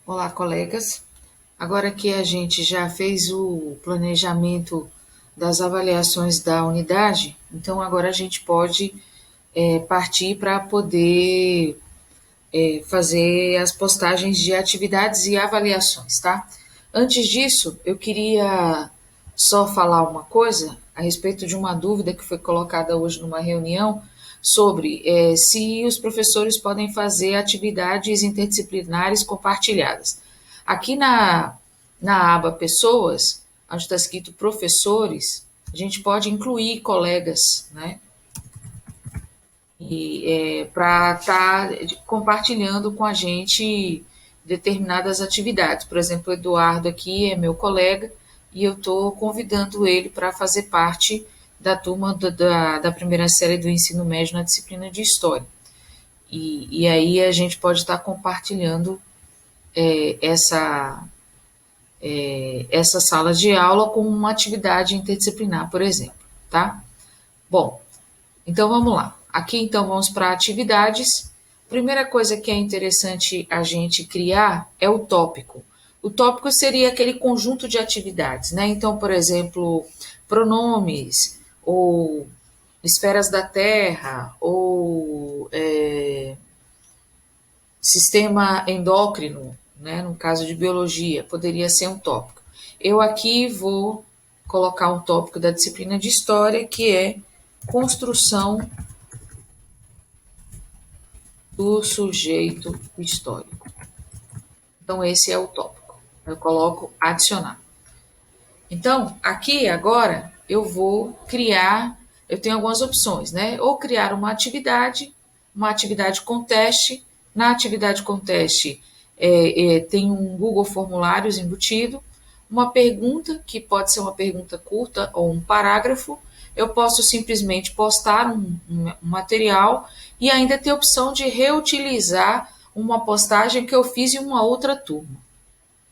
Olá, colegas. Agora que a gente já fez o planejamento das avaliações da unidade, então agora a gente pode partir para poder fazer as postagens de atividades e avaliações, tá? Antes disso, eu queria só falar uma coisa a respeito de uma dúvida que foi colocada hoje numa reunião sobre se os professores podem fazer atividades interdisciplinares compartilhadas. Aqui na aba Pessoas, onde está escrito Professores, a gente pode incluir colegas, né? E para estar compartilhando com a gente determinadas atividades. Por exemplo, o Eduardo aqui é meu colega e eu estou convidando ele para fazer parte da turma da primeira série do ensino médio na disciplina de História. E aí a gente pode estar compartilhando essa sala de aula com uma atividade interdisciplinar, por exemplo, tá? Bom, então vamos lá. Aqui então vamos para atividades. Primeira coisa que é interessante a gente criar é o tópico. O tópico seria aquele conjunto de atividades, né? Então, por exemplo, pronomes, ou esferas da Terra, ou sistema endócrino, né? No caso de biologia, poderia ser um tópico. Eu aqui vou colocar um tópico da disciplina de História, que é construção do sujeito histórico. Então, esse é o tópico. Eu coloco adicionar. Então, aqui agora eu vou criar, eu tenho algumas opções, né? Ou criar uma atividade com teste. Na atividade com teste tem um Google Formulários embutido, uma pergunta, que pode ser uma pergunta curta ou um parágrafo. Eu posso simplesmente postar um material e ainda ter a opção de reutilizar uma postagem que eu fiz em uma outra turma,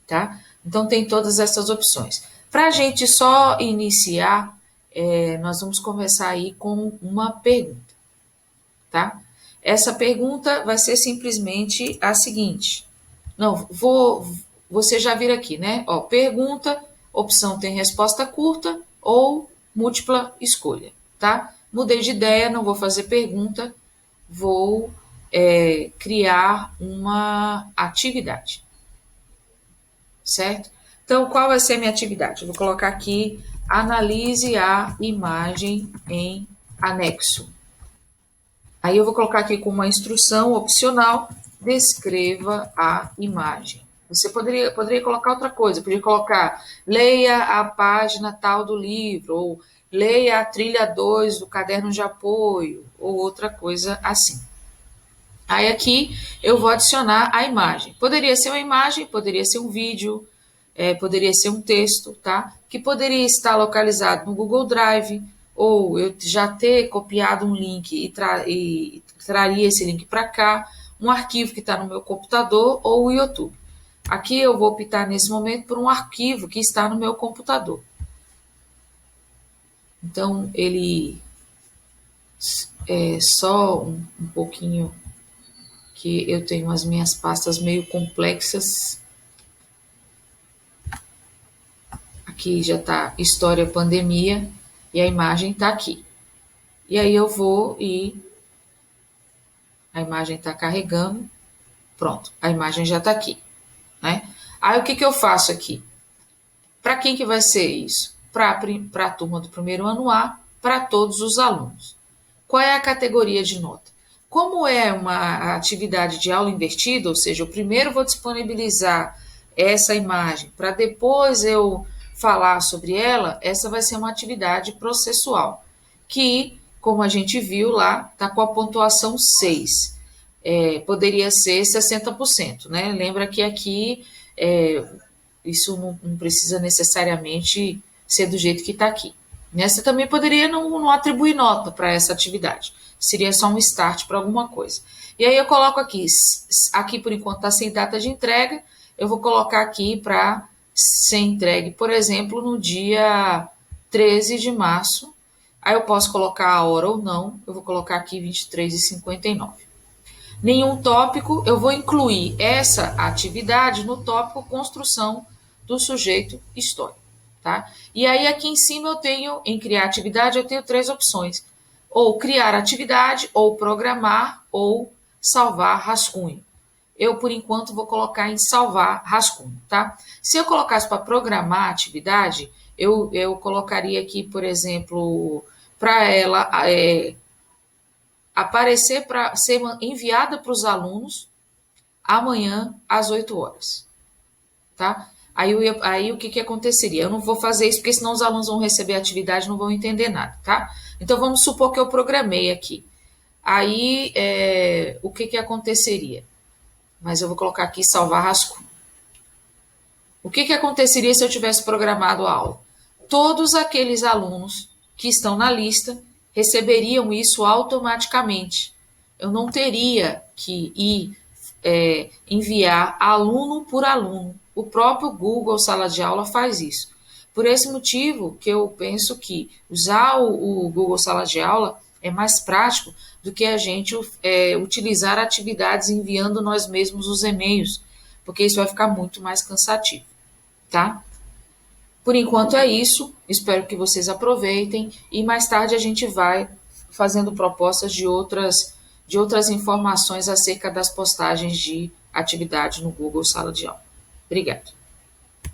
tá? Então tem todas essas opções. Para a gente só iniciar, nós vamos começar aí com uma pergunta, tá? Essa pergunta vai ser simplesmente a seguinte. Não, você já vira aqui, né? Ó, pergunta, opção tem resposta curta ou múltipla escolha, tá? Mudei de ideia, não vou fazer pergunta, vou criar uma atividade, certo? Então, qual vai ser a minha atividade? Eu vou colocar aqui, analise a imagem em anexo. Aí eu vou colocar aqui com uma instrução opcional, descreva a imagem. Você poderia colocar outra coisa, poderia colocar, leia a página tal do livro, ou leia a trilha 2 do caderno de apoio, ou outra coisa assim. Aí aqui eu vou adicionar a imagem. Poderia ser uma imagem, poderia ser um vídeo, poderia ser um texto, tá? Que poderia estar localizado no Google Drive, ou eu já ter copiado um link e traria esse link para cá, um arquivo que está no meu computador ou o YouTube. Aqui eu vou optar nesse momento por um arquivo que está no meu computador. Então ele é só um pouquinho que eu tenho as minhas pastas meio complexas. Aqui já está História Pandemia e a imagem está aqui. E aí eu vou e a imagem está carregando. Pronto, a imagem já está aqui, né? Aí o que eu faço aqui? Para quem que vai ser isso? Para a turma do primeiro ano A, para todos os alunos. Qual é a categoria de nota? Como é uma atividade de aula invertida, ou seja, eu primeiro vou disponibilizar essa imagem para depois eu falar sobre ela, essa vai ser uma atividade processual, que, como a gente viu lá, está com a pontuação 6. Poderia ser 60%, né? Lembra que aqui isso não precisa necessariamente ser do jeito que está aqui. Você também poderia não atribuir nota para essa atividade. Seria só um start para alguma coisa. E aí eu coloco aqui por enquanto está sem data de entrega, eu vou colocar aqui para ser entregue, por exemplo, no dia 13 de março. Aí eu posso colocar a hora ou não, eu vou colocar aqui 23h59. nenhum tópico, eu vou incluir essa atividade no tópico construção do sujeito histórico, tá? E aí aqui em cima eu tenho, em criar atividade, eu tenho 3 opções: ou criar atividade, ou programar, ou salvar rascunho. Eu, por enquanto, vou colocar em salvar rascunho, tá? Se eu colocasse para programar a atividade, eu colocaria aqui, por exemplo, para ela aparecer para ser enviada para os alunos amanhã às 8 horas, tá? Aí o que, que aconteceria? Eu não vou fazer isso porque senão os alunos vão receber a atividade e não vão entender nada, tá? Então vamos supor que eu programei aqui. Aí o que, que aconteceria? Mas eu vou colocar aqui salvar rascunho. O que, que aconteceria se eu tivesse programado a aula? Todos aqueles alunos que estão na lista receberiam isso automaticamente. Eu não teria que ir enviar aluno por aluno. O próprio Google Sala de Aula faz isso. Por esse motivo que eu penso que usar o Google Sala de Aula é mais prático do que a gente utilizar atividades enviando nós mesmos os e-mails, porque isso vai ficar muito mais cansativo, tá? Por enquanto é isso, espero que vocês aproveitem e mais tarde a gente vai fazendo propostas de outras informações acerca das postagens de atividade no Google Sala de Aula. Obrigada.